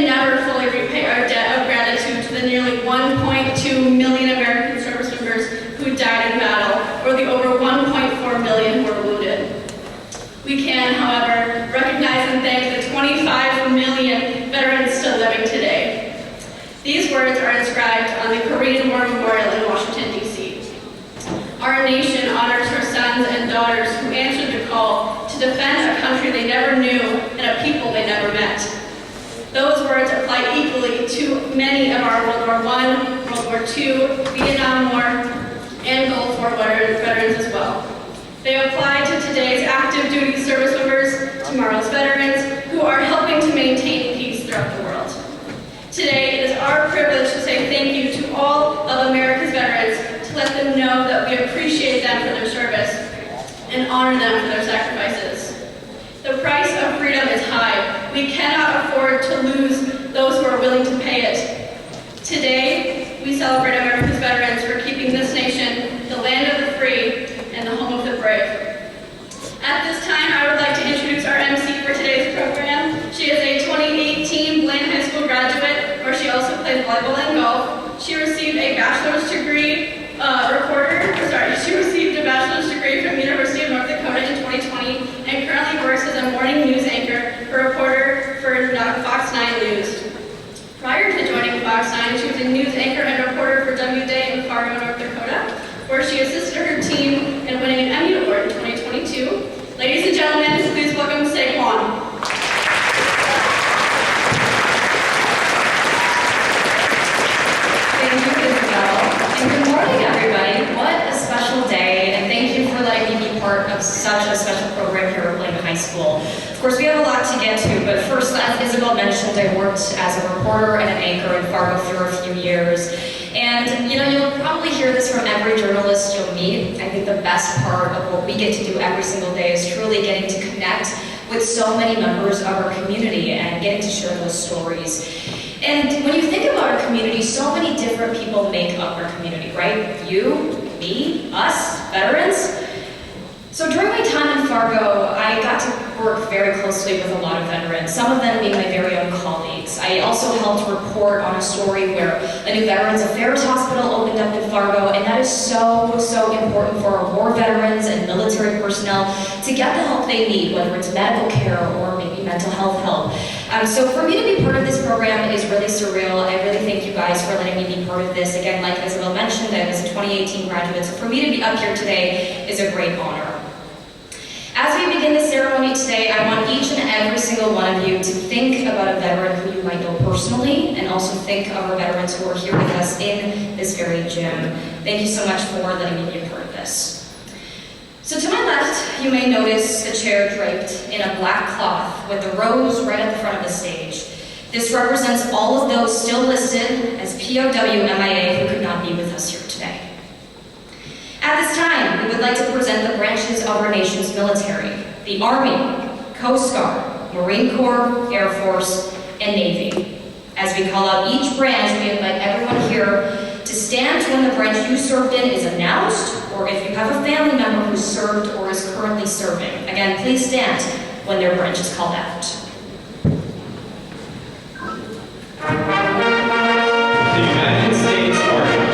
can never fully repay our debt of gratitude to the nearly 1.2 million American service members who died in battle, or the over 1.4 million who were wounded. We can, however, recognize and thank the 25 million veterans still living today. These words are inscribed on the Korean War Memorial in Washington, D.C. Our nation honors her sons and daughters who answered the call to defend a country they never knew and a people they never met. Those words apply equally to many of our World War I, World War II, Vietnam War, and Gulf War veterans as well. They apply to today's active duty service members, tomorrow's veterans, who are helping to maintain peace throughout the world. Today, it is our privilege to say thank you to all of America's veterans, to let them know that we appreciate them for their service and honor them for their sacrifices. The price of freedom is high. We cannot afford to lose those who are willing to pay it. Today, we celebrate America's veterans for keeping this nation the land of the free and the home of the brave. At this time, I would like to introduce our MC for today's program. She is a 2018 Blaine High School graduate, where she also played volleyball and golf. She received a bachelor's degree she received a bachelor's degree from University of North Dakota in 2020 and currently works as a morning news anchor, a reporter for Fox 9 News. Prior to joining Fox 9, she was a news anchor and reporter for WDay in Fargo, North Dakota, where she assisted her team in winning an Emmy Award in 2022. Ladies and gentlemen, please welcome Saquon. Thank you, Isabel. And good morning, everybody. What a special day, and thank you for letting me be part of such a special program here at Blaine High School. Of course, we have a lot to get to, but first, as Isabel mentioned, I worked as a reporter and an anchor in Fargo for a few years. And, you'll probably hear this from every journalist you'll meet. I think the best part of what we get to do every single day is truly getting to connect with so many members of our community and getting to share those stories. And when you think about our community, so many different people make up our community, right? You, me, us, veterans. So during my time in Fargo, I got to work very closely with a lot of veterans, some of them being my very own colleagues. I also helped report on a story where a new Veterans Affairs hospital opened up in Fargo, and that is so, so important for our war veterans and military personnel to get the help they need, whether it's medical care or maybe mental health help. So for me to be part of this program is really surreal. I really thank you guys for letting me be part of this. Again, like Isabel mentioned, I was a 2018 graduate, so for me to be up here today is a great honor. As we begin the ceremony today, I want each and every single one of you to think about a veteran who you might know personally, and also think of our veterans who are here with us in this very gym. Thank you so much for letting me be a part of this. So to my left, you may notice a chair draped in a black cloth with a rose right at the front of the stage. This represents all of those still listed as POW MIA who could not be with us here today. At this time, we would like to present the branches of our nation's military: the Army, Coast Guard, Marine Corps, Air Force, and Navy. As we call out each branch, we invite everyone here to stand when the branch you served in is announced, or if you have a family member who served or is currently serving. Again, please stand when their branch is called out. The United States Army.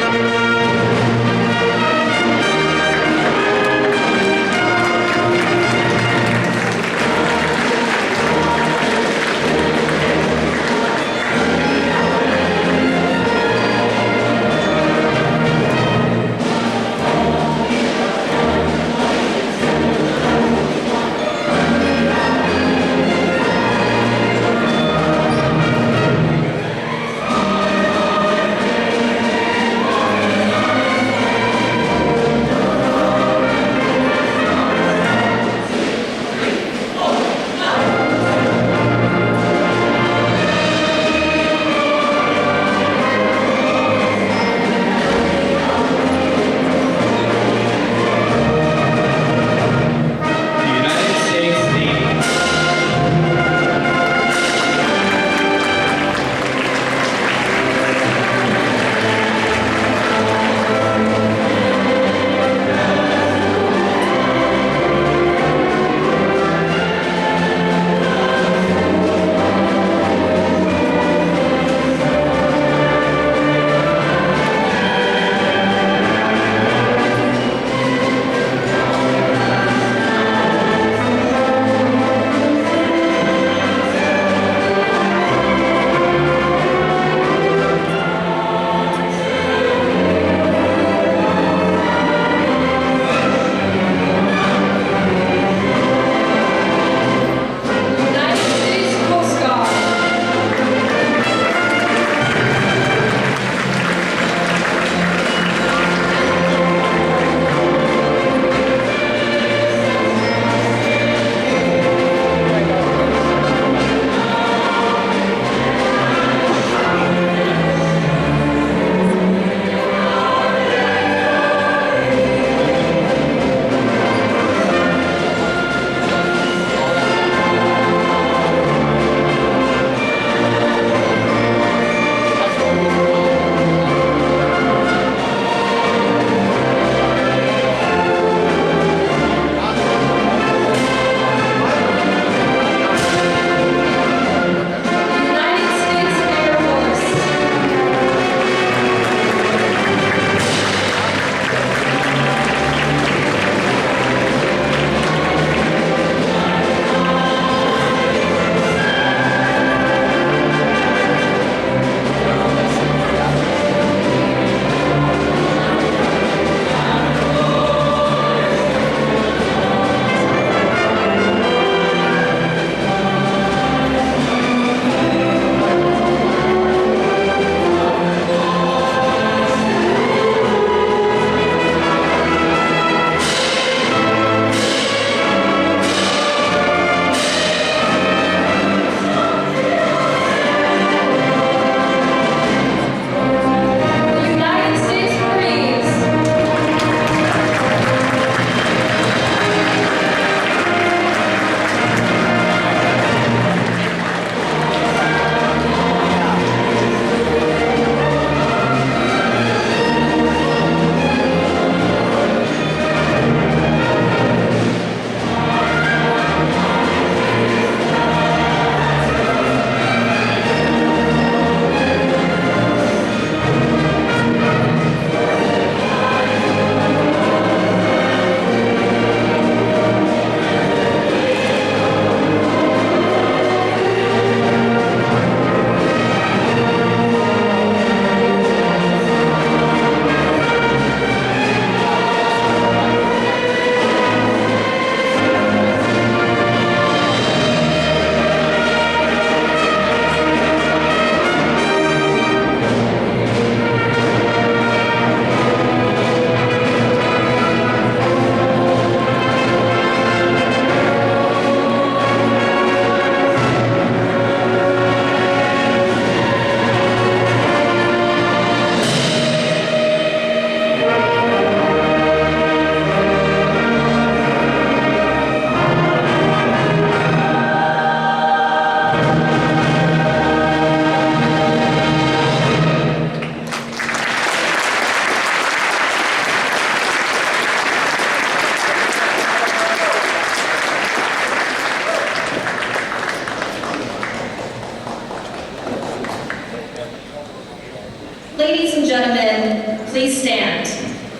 Ladies and gentlemen, please stand.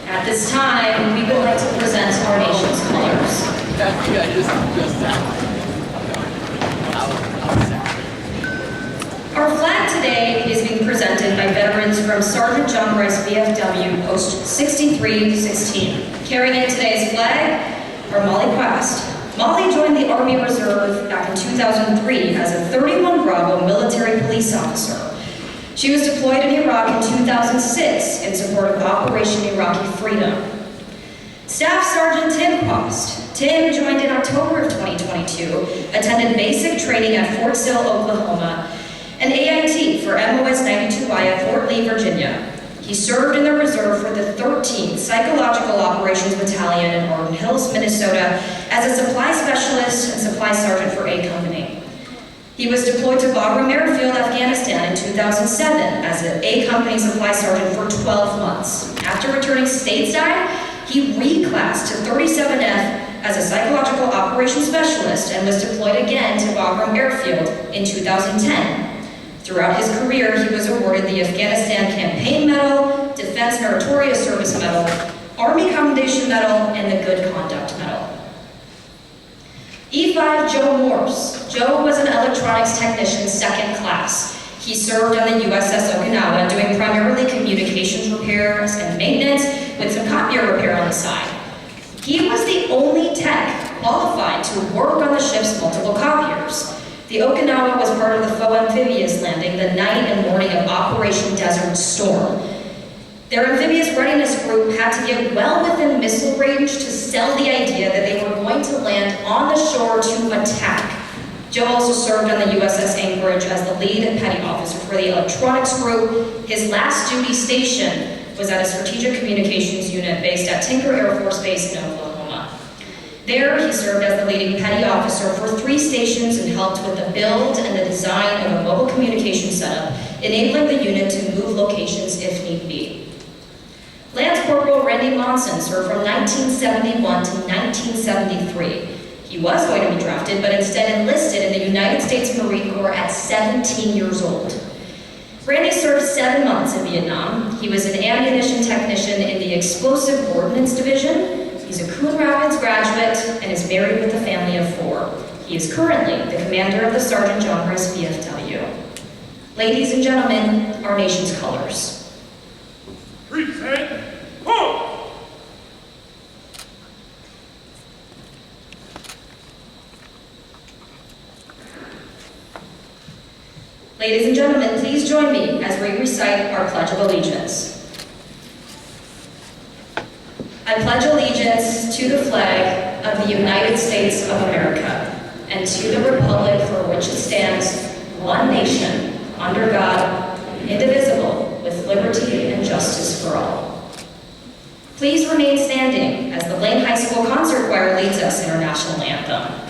At this time, we would like to present our nation's colors. Our flag today is being presented by veterans from Sergeant John Rice VFW Post 6316. Carrying in today's flag are Molly Quast. Molly joined the Army Reserve back in 2003 as a 31 Bravo military police officer. She was deployed in Iraq in 2006 in support of Operation Iraqi Freedom. Staff Sergeant Tim Quast. Tim joined in October of 2022, attended basic training at Fort Sill, Oklahoma, and AIT for MOS 92I at Fort Lee, Virginia. He served in the reserve for the 13th Psychological Operations Battalion in Arden Hills, Minnesota as a supply specialist and supply sergeant for A Company. He was deployed to Bagram Airfield, Afghanistan in 2007 as an A Company supply sergeant for 12 months. After returning stateside, he reclassed to 37F as a psychological operations specialist and was deployed again to Bagram Airfield in 2010. Throughout his career, he was awarded the Afghanistan Campaign Medal, Defense Meritorious Service Medal, Army Commendation Medal, and the Good Conduct Medal. E5 Joe Morse. Joe was an electronics technician second class. He served on the USS Okinawa doing primarily communications repairs and maintenance with some copier repair on the side. He was the only tech qualified to work on the ship's multiple copiers. The Okinawa was part of the faux amphibious landing the night and morning of Operation Desert Storm. Their amphibious readiness group had to get well within missile range to sell the idea that they were going to land on the shore to attack. Joe also served on the USS Anchorage as the lead and petty officer for the electronics group. His last duty station was at a strategic communications unit based at Tinker Air Force Base in Oklahoma. There, he served as the leading petty officer for 3 stations and helped with the build and the design of a mobile communication setup, enabling the unit to move locations if need be. Lance Corporal Randy Monson served from 1971 to 1973. He was going to be drafted, but instead enlisted in the United States Marine Corps at 17 years old. Randy served 7 months in Vietnam. He was an ammunition technician in the Explosive Ordnance Division. He's a Coon Rapids graduate and is married with a family of 4. He is currently the commander of the Sergeant John Rice VFW. Ladies and gentlemen, our nation's colors. Present, home! Ladies and gentlemen, please join me as we recite our Pledge of Allegiance. I pledge allegiance to the flag of the United States of America and to the republic for which it stands, one nation, under God, indivisible, with liberty and justice for all. Please remain standing as the Blaine High School Concert Choir leads us in our national anthem.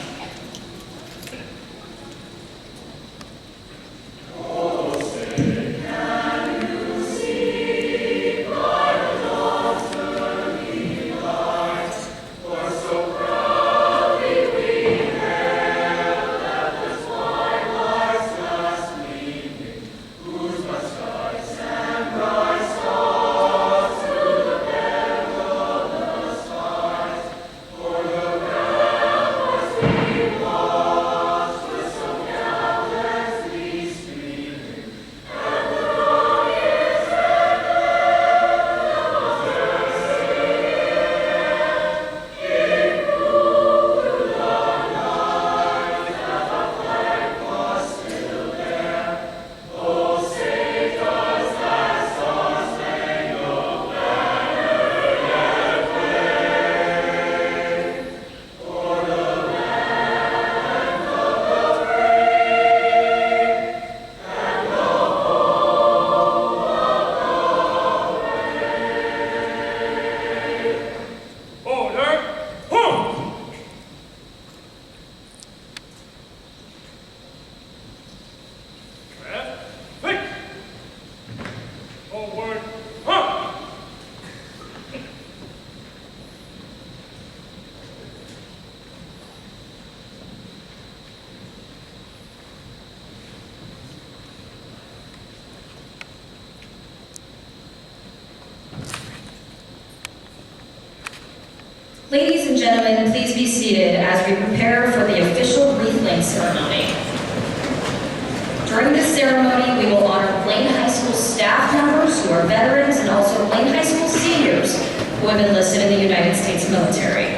Ladies and gentlemen, please be seated as we prepare for the official wreath-laying ceremony. During this ceremony, we will honor Blaine High School staff members who are veterans and also Blaine High School seniors who have enlisted in the United States military.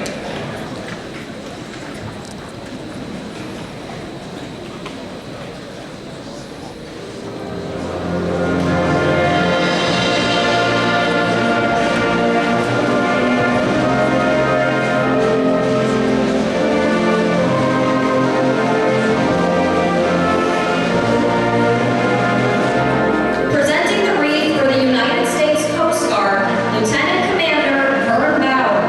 Presenting the wreath for the United States Coast Guard, Lieutenant Commander Vern Bauer.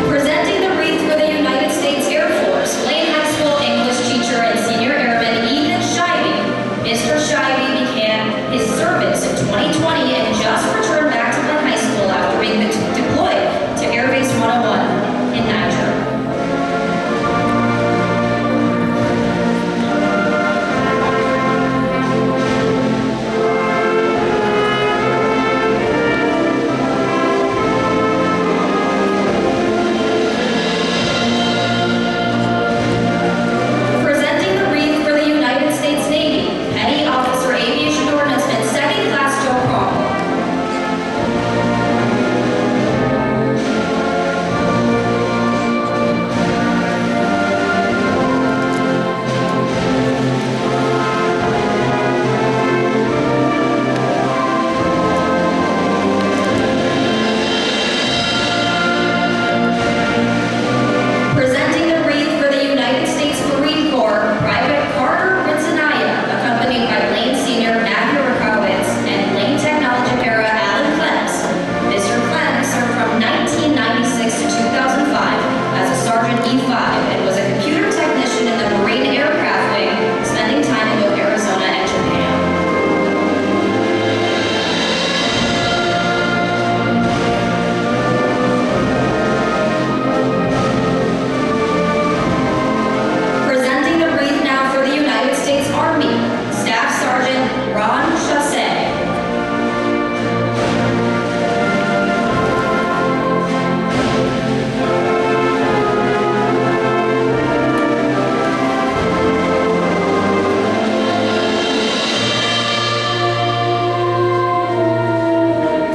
Presenting the wreath for the United States Air Force, Blaine High School English teacher and senior airman Ethan Scheibe. Mr. Scheibe began his service in 2020 and just returned back to Blaine High School after being deployed to Air Base 101 in Niger. Presenting the wreath for the United States Navy, Petty Officer Aviation Ordnanceman, 2nd Class Joe Crawl. Presenting the wreath for the United States Marine Corps, Private Carter Ritzenaya, accompanied by Blaine Senior Matthew Rakowitz and Blaine Technology Para Alan Clems. Mr. Clems served from 1996 to 2005 as a Sergeant E5 and was a computer technician in the Marine Aircraft Wing, spending time in both Arizona and Japan. Presenting the wreath now for the United States Army, Staff Sergeant Ron Chassé.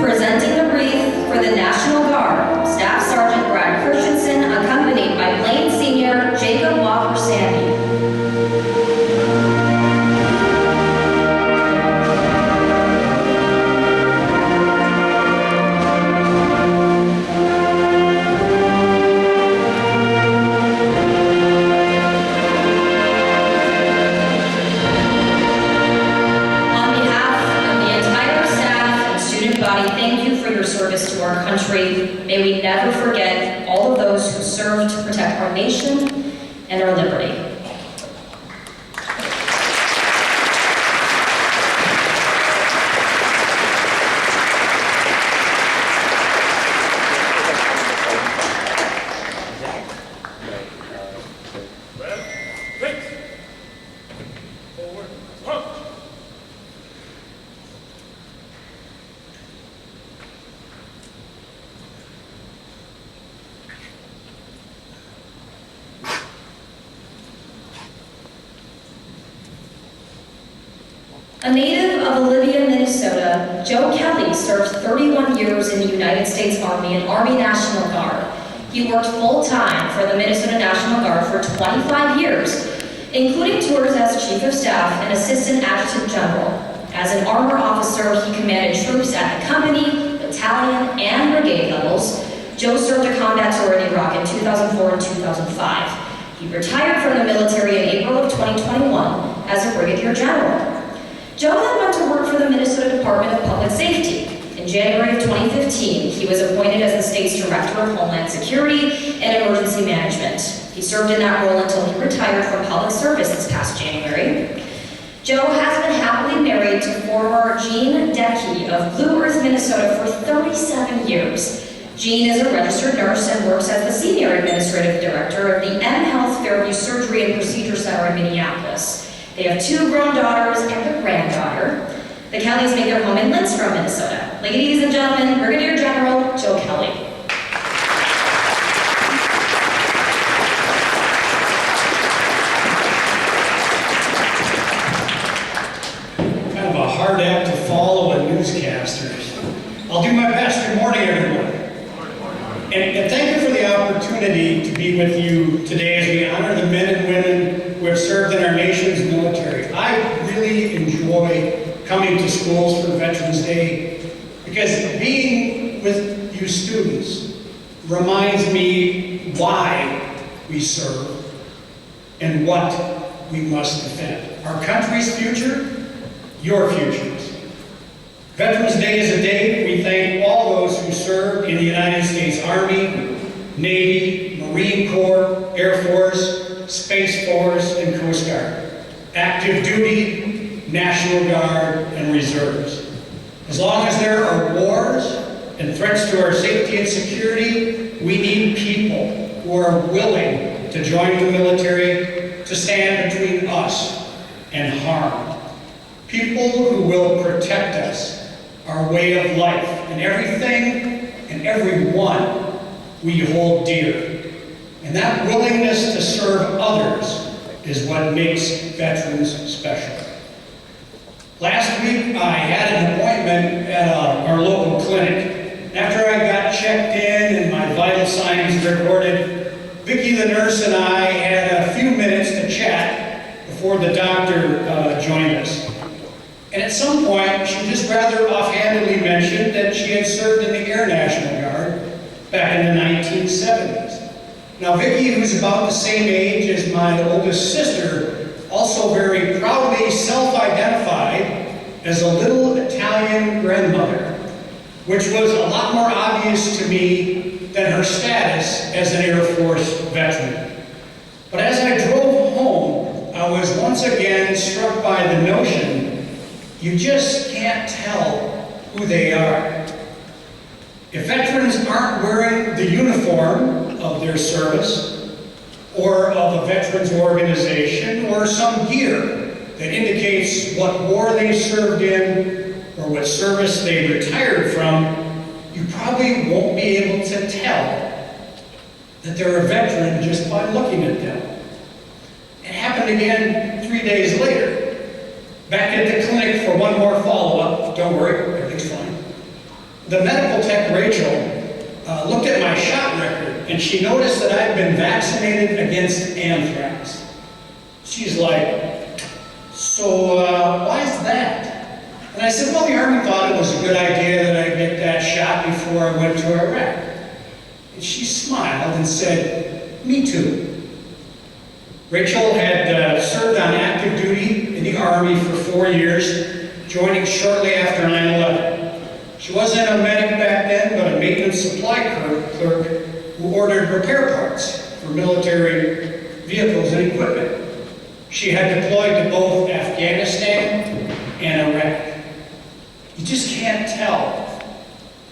Presenting the wreath for the National Guard, Staff Sergeant Brad Christensen, accompanied by Blaine Senior Jacob Walker Sandy. On behalf of the entire staff and student body, thank you for your service to our country. May we never forget all of those who served to protect our nation and our liberty. A native of Olivia, Minnesota, Joe Kelly served 31 years in the United States Army and Army National Guard. He worked full-time for the Minnesota National Guard for 25 years, including tours as Chief of Staff and Assistant Adjutant General. As an armor officer, he commanded troops at the company, battalion, and brigade levels. Joe served a combat tour in Iraq in 2004 and 2005. He retired from the military in April of 2021 as a brigadier general. Joe then went to work for the Minnesota Department of Public Safety. In In January of 2015, he was appointed as the state's Director of Homeland Security and Emergency Management. He served in that role until he retired from public service this past January. Joe has been happily married to former Jean Decky of Blue Earth, Minnesota for 37 years. Jean is a registered nurse and works as the Senior Administrative Director of the M Health Fairview Surgery and Procedure Center in Minneapolis. They have 2 grown daughters and a granddaughter. The Kellys make their home in Lindsboro, Minnesota. Ladies and gentlemen, Brigadier General Joe Kelly. Hard act to follow a newscaster. I'll do my best. Good morning, everyone. And thank you for the opportunity to be with you today as we honor the men and women who have served in our nation's military. I really enjoy coming to schools for Veterans Day because being with you students reminds me why we serve and what we must defend. Our country's future, your futures. Veterans Day is a day we thank all those who served in the United States Army, Navy, Marine Corps, Air Force, Space Force, and Coast Guard, active duty, National Guard, and reserves. As long as there are wars and threats to our safety and security, we need people who are willing to join the military to stand between us and harm. People who will protect us, our way of life, and everything and everyone we hold dear. And that willingness to serve others is what makes veterans special. Last week, I had an appointment at our local clinic. After I got checked in and my vital signs recorded, Vicki the nurse and I had a few minutes to chat before the doctor joined us. And at some point, she just rather offhandedly mentioned that she had served in the Air National Guard back in the 1970s. Now, Vicki, who's about the same age as my oldest sister, also very proudly self-identified as a little Italian grandmother, which was a lot more obvious to me than her status as an Air Force veteran. But as I drove home, I was once again struck by the notion you just can't tell who they are. If veterans aren't wearing the uniform of their service, or of a veterans organization, or some gear that indicates what war they served in, or what service they retired from, you probably won't be able to tell that they're a veteran just by looking at them. It happened again 3 days later. Back at the clinic for one more follow-up. Don't worry, everything's fine. The medical tech, Rachel, looked at my shot record, and she noticed that I'd been vaccinated against anthrax. She's like, so why is that? And I said, well, the Army thought it was a good idea that I get that shot before I went to Iraq. And she smiled and said, me too. Rachel had served on active duty in the Army for 4 years, joining shortly after 9/11. She wasn't a medic back then, but a maintenance supply clerk who ordered repair parts for military vehicles and equipment. She had deployed to both Afghanistan and Iraq. You just can't tell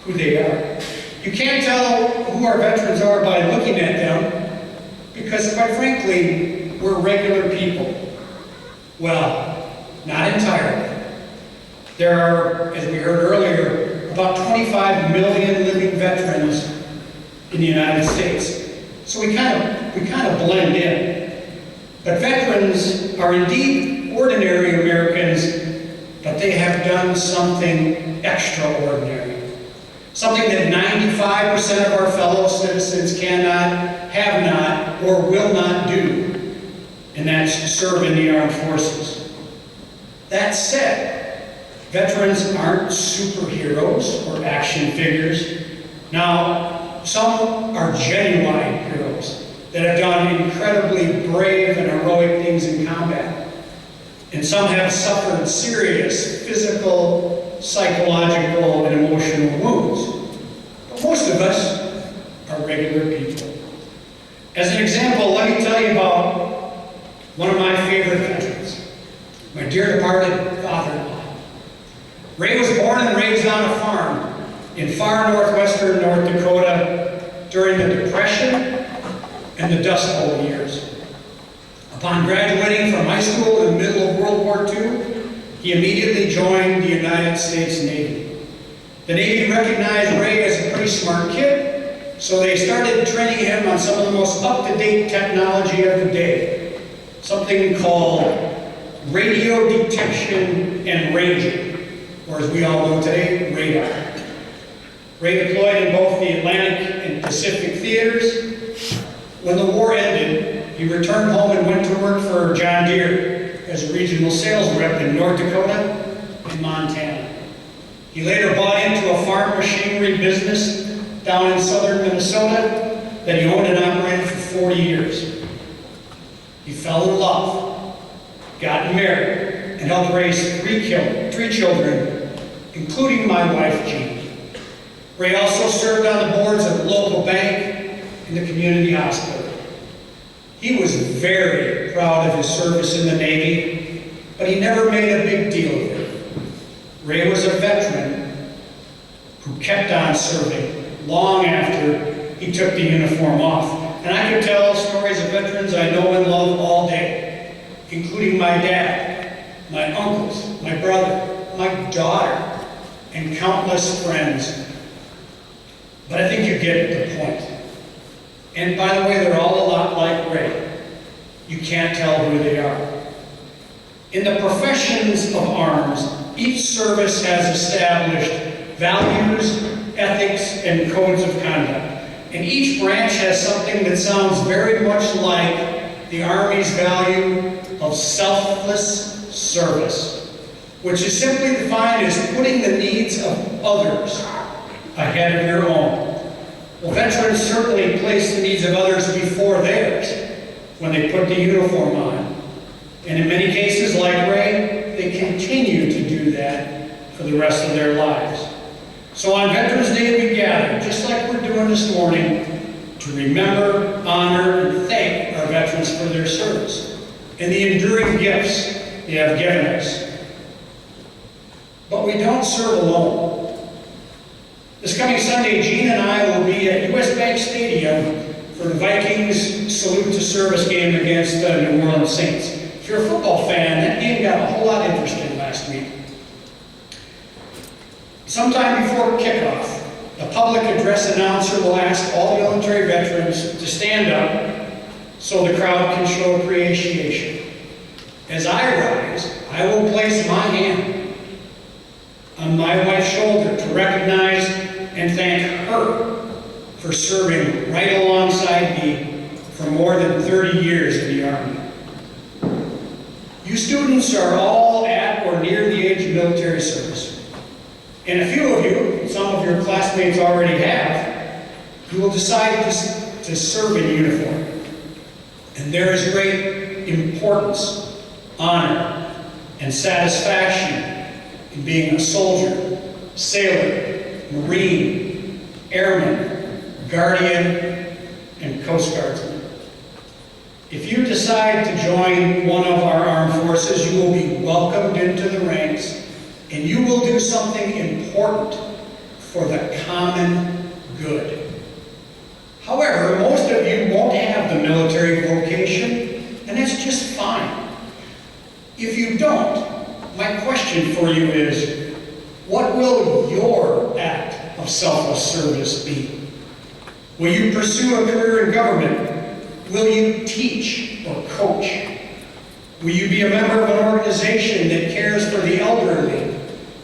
who they are. You can't tell who our veterans are by looking at them, because quite frankly, we're regular people. Well, not entirely. There are, as we heard earlier, about 25 million living veterans in the United States. So we kind of blend in. But veterans are indeed ordinary Americans, but they have done something extraordinary. Something that 95% of our fellow citizens cannot, have not, or will not do. And that's serve in the armed forces. That said, veterans aren't superheroes or action figures. Now, some are genuine heroes that have done incredibly brave and heroic things in combat. And some have suffered serious physical, psychological, and emotional wounds. But most of us are regular people. As an example, let me tell you about one of my favorite veterans, my dear departed father-in-law. Ray was born and raised on a farm in far northwestern North Dakota during the Depression and the Dust Bowl years. Upon graduating from high school in the middle of World War II, he immediately joined the United States Navy. The Navy recognized Ray as a pretty smart kid, so they started training him on some of the most up-to-date technology of the day, something called radio detection and ranging, or as we all know today, radar. Ray deployed in both the Atlantic and Pacific theaters. When the war ended, he returned home and went to work for John Deere as a regional sales rep in North Dakota and Montana. He later bought into a farm machinery business down in southern Minnesota that he owned and operated for 40 years. He fell in love, got married, and helped raise three children, including my wife, Jean. Ray also served on the boards of the local bank and the community hospital. He was very proud of his service in the Navy, but he never made a big deal of it. Ray was a veteran who kept on serving long after he took the uniform off. And I could tell stories of veterans I know and love all day, including my dad, my uncles, my brother, my daughter, and countless friends. But I think you get the point. And by the way, they're all a lot like Ray. You can't tell who they are. In the professions of arms, each service has established values, ethics, and codes of conduct. And each branch has something that sounds very much like the Army's value of selfless service, which is simply defined as putting the needs of others ahead of your own. Well, veterans certainly place the needs of others before theirs when they put the uniform on. And in many cases, like Ray, they continue to do that for the rest of their lives. So on Veterans Day, we gather, just like we're doing this morning, to remember, honor, and thank our veterans for their service and the enduring gifts they have given us. But we don't serve alone. This coming Sunday, Jean and I will be at US Bank Stadium for the Vikings Salute to Service game against New Orleans Saints. If you're a football fan, that game got a whole lot interesting last week. Sometime before kickoff, the public address announcer will ask all the military veterans to stand up so the crowd can show appreciation. As I rise, I will place my hand on my wife's shoulder to recognize and thank her for serving right alongside me for more than 30 years in the Army. You students are all at or near the age of military service. And a few of you, some of your classmates already have, who will decide to serve in uniform. And there is great importance, honor, and satisfaction in being a soldier, sailor, Marine, airman, guardian, and Coast Guardsman. If you decide to join one of our armed forces, you will be welcomed into the ranks, and you will do something important for the common good. However, most of you won't have the military vocation, and that's just fine. If you don't, my question for you is, what will your act of selfless service be? Will you pursue a career in government? Will you teach or coach? Will you be a member of an organization that cares for the elderly,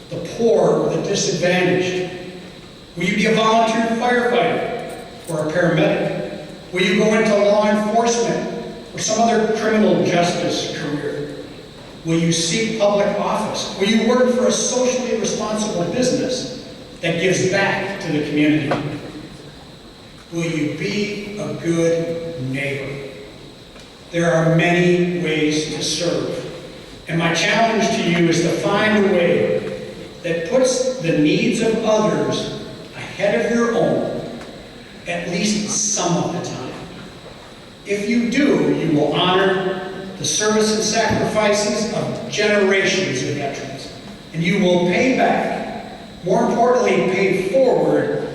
the poor, or the disadvantaged? Will you be a volunteer firefighter or a paramedic? Will you go into law enforcement or some other criminal justice career? Will you seek public office? Will you work for a socially responsible business that gives back to the community? Will you be a good neighbor? There are many ways to serve. And my challenge to you is to find a way that puts the needs of others ahead of your own, at least some of the time. If you do, you will honor the service and sacrifices of generations of veterans, and you will pay back, more importantly, pay forward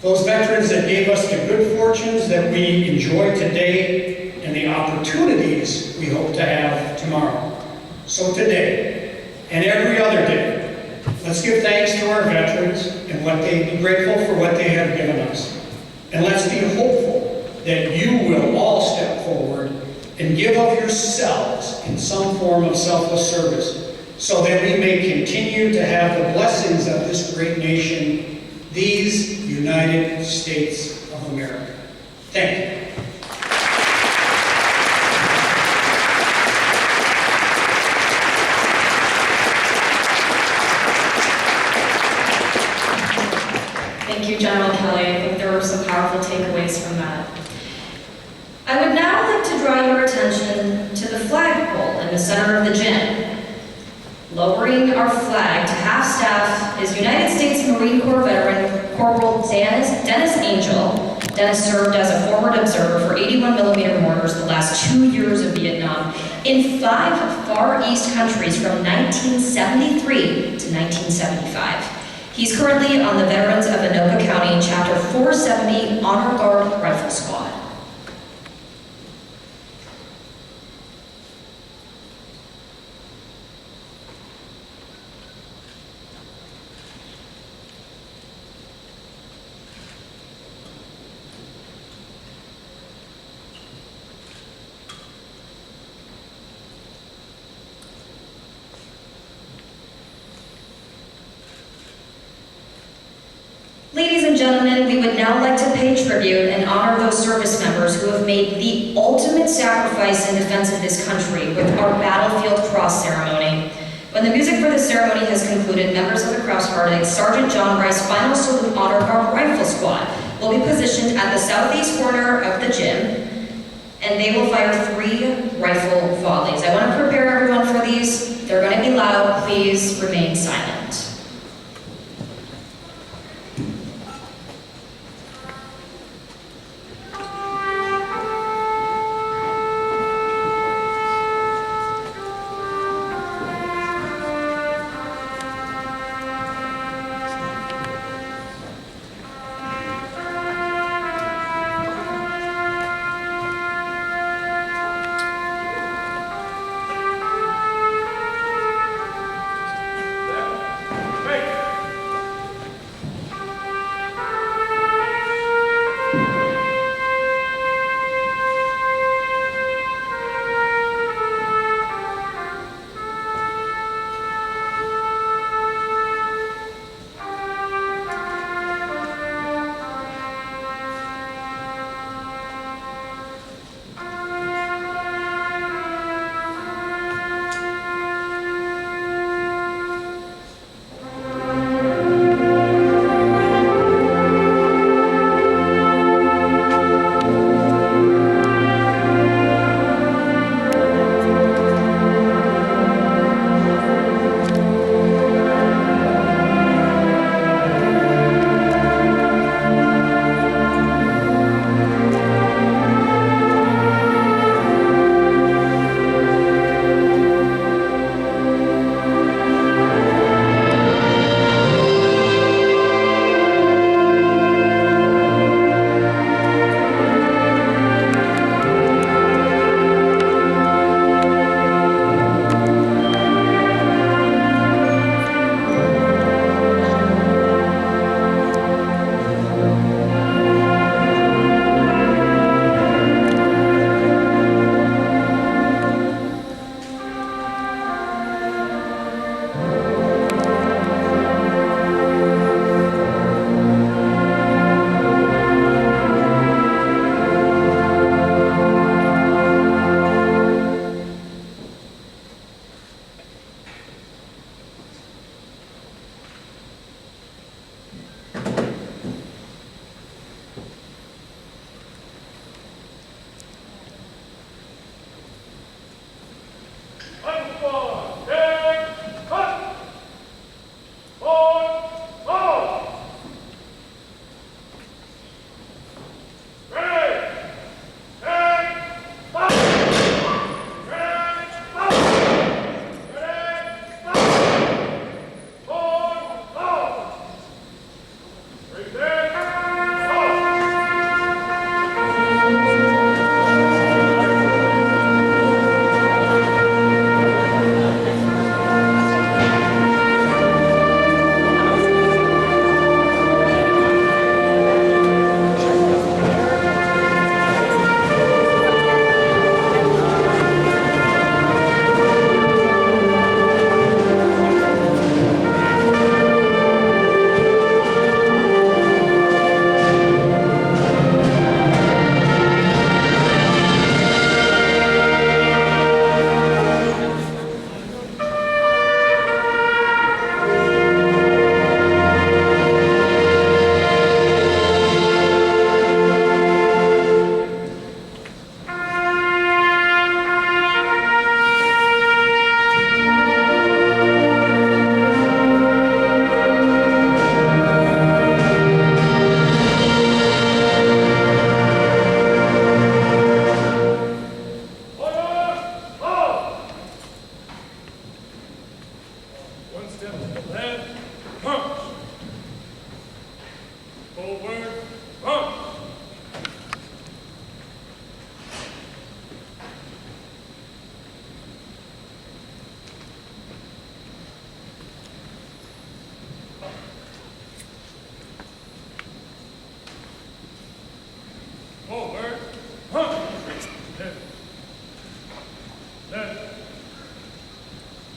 those veterans that gave us the good fortunes that we enjoy today and the opportunities we hope to have tomorrow. So today, and every other day, let's give thanks to our veterans and be grateful for what they have given us. And let's be hopeful that you will all step forward and give of yourselves in some form of selfless service so that we may continue to have the blessings of this great nation, these United States of America. Thank you. Thank you, General Kelly. I think there were some powerful takeaways from that. I would now like to draw your attention to the flagpole in the center of the gym. Lowering our flag to half-staff is United States Marine Corps veteran Corporal Dennis Angel. Dennis served as a forward observer for 81mm mortars the last 2 years of Vietnam in 5 Far East countries from 1973 to 1975. He's currently on the Veterans of Anoka County Chapter 470 Honor Guard Rifle Squad. Ladies and gentlemen, we would now like to pay tribute and honor those service members who have made the ultimate sacrifice in defense of this country with our Battlefield Cross ceremony. When the music for the ceremony has concluded, members of the Cross Guard Sergeant John Rice Final Salute Honor Guard Rifle Squad will be positioned at the southeast corner of the gym, and they will fire 3 rifle volleys. I want to prepare everyone for these. They're going to be loud. Please remain silent.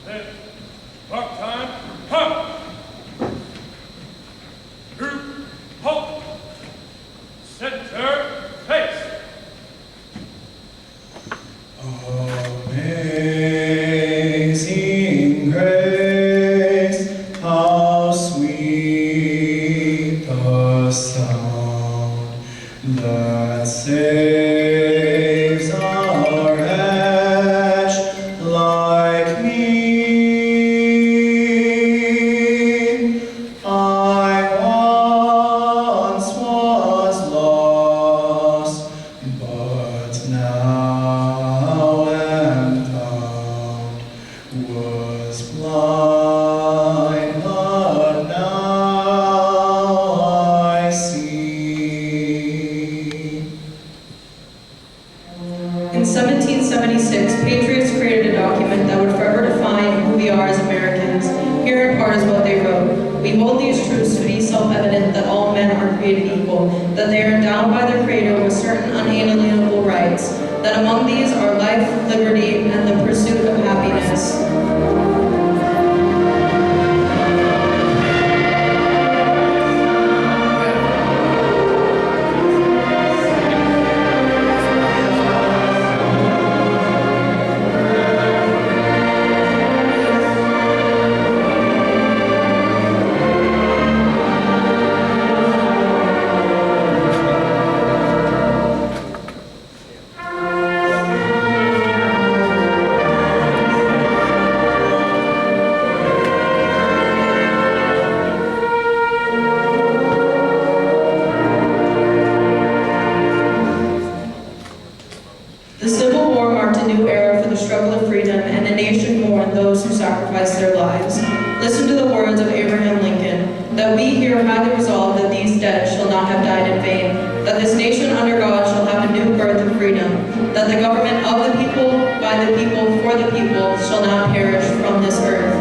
Then, mark time, come! Group, halt! Center, face! Amazing grace, how sweet the sound that saves a wretch like me. I once was lost, but now am found. Was blind, but now I see. In 1776, Patriots created a document that would forever define who we are as Americans. Here in part is what they wrote. We hold these truths to be self-evident that all men are created equal, that they are endowed by their Creator with certain unalienable rights, that among these are life, liberty, and the pursuit of happiness. The Civil War marked a new era for the struggle of freedom, and the nation mourned those who sacrificed their lives. Listen to the words of Abraham Lincoln, that we here highly resolve that these dead shall not have died in vain, that this nation under God shall have a new birth of freedom, that the government of the people, by the people, for the people, shall not perish from this earth.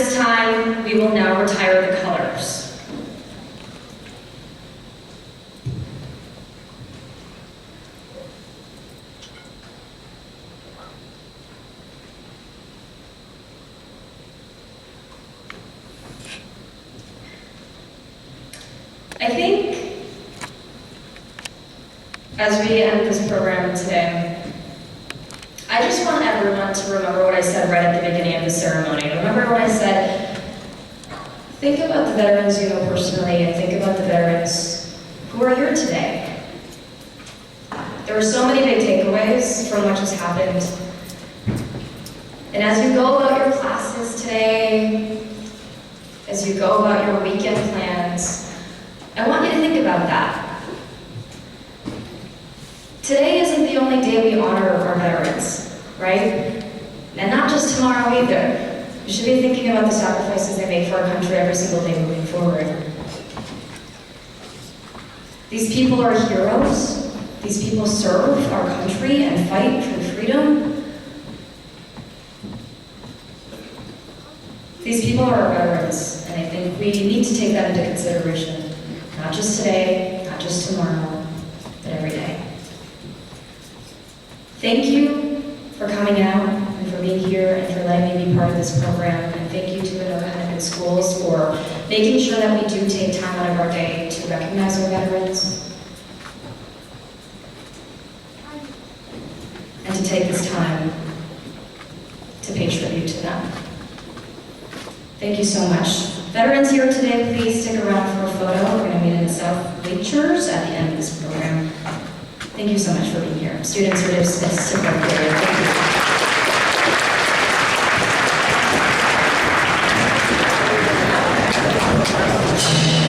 this time, we will now retire the colors. I think as we end this program today, I just want everyone to remember what I said right at the beginning of the ceremony. Remember what I said, think about the veterans you know personally and think about the veterans who are here today. There are so many big takeaways from what just happened. And as you go about your classes today, as you go about your weekend plans, I want you to think about that. Today isn't the only day we honor our veterans, right? And not just tomorrow either. We should be thinking about the sacrifices they make for our country every single day moving forward. These people are heroes. These people serve our country and fight for freedom. These people are our veterans, and I think we need to take that into consideration. Not just today, not just tomorrow, but every day. Thank you for coming out and for being here and for letting me be part of this program. And thank you to Minerva Hennepin Schools for making sure that we do take time out of our day to recognize our veterans and to take this time to pay tribute to them. Thank you so much. Veterans here today, please stick around for a photo. We're going to meet in the South Bleachers at the end of this program. Thank you so much for being here. Students are dismissed to break period. Thank you.